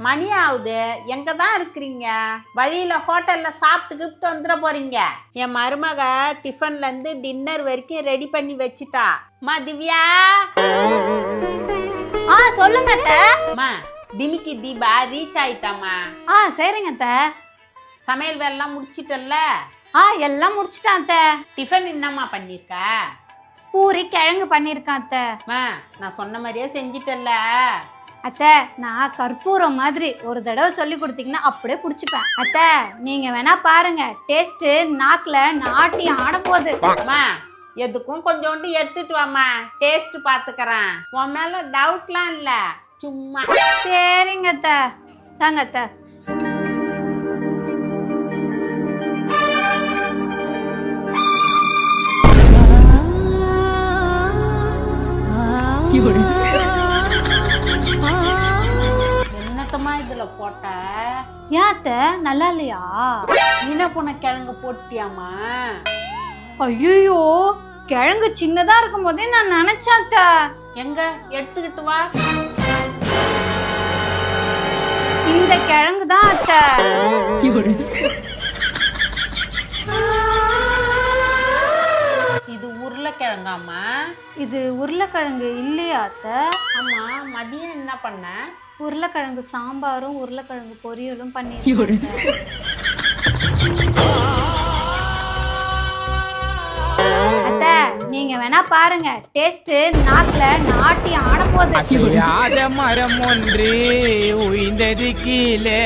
மணி ஆகுது, எங்க தான் இருக்கிறீங்க? வழியில ஹோட்டல்ல சாப்பிட்டு வந்துட போறீங்க? என் மருமக டிஃபன்ல இருந்து டின்னர் வரைக்கும் ரெடி பண்ணி வச்சிட்டா. மா திவ்யா. சொல்லுங்க அத்தை. மா திமிக்கி தீபா ரீச் ஆயிட்டாமா. சரிங்க அத்தை. சமையல் வேலைலாம் முடிச்சிட்டல்ல? எல்லாம் முடிச்சிட்டேன் அத்தை. டிஃபன் என்னம்மா பண்ணிருக்க? பூரி கிழங்கு பண்ணிருக்கேன் அத்தை. நான் சொன்ன மாதிரியே செஞ்சிட்டல்ல? அத்தை, நான் கற்பூரம் மாதிரி ஒரு தடவை சொல்லி கொடுத்தீங்கன்னா அப்படியே குடிச்சுப்பேன். அத்தை, நீங்க வேணா பாருங்க, டேஸ்ட் நாக்குல நாட்டி ஆட போகுது. எதுக்கும் கொஞ்சோண்டு எடுத்துட்டு வாமா, டேஸ்ட் பாத்துக்கறேன். உன் மேல டவுட்லாம் இல்ல, சும்மா. சரிங்க அத்தை. தாங்க அத்தை. என்னத்தமா இதுல போட்ட? ஏன் அத்தை, நல்லா இல்லையா? மீன போன கிழங்கு போட்டியாமா? ஐயோ, கிழங்கு சின்னதா இருக்கும் போதே நான் நினைச்சேன் அத்தை. எங்க எடுத்துக்கிட்டு வா. இந்த கிழங்கு தான் அத்தை. இது உருளைக்கிழங்காமா? இது உருளைக்கிழங்கு இல்லையா அத்தை? ஆமா, மதியம் என்ன பண்ண? உருளைக்கிழங்கு சாம்பாரும் உருளைக்கிழங்கு பொரியலும் பண்ணிருக்கேன். அத்தை, நீங்க வேணா பாருங்க, டேஸ்ட் நாக்குல நாட்டி ஆட போகுது. மரம் ஒன்று உயிர்ந்தது கீழே.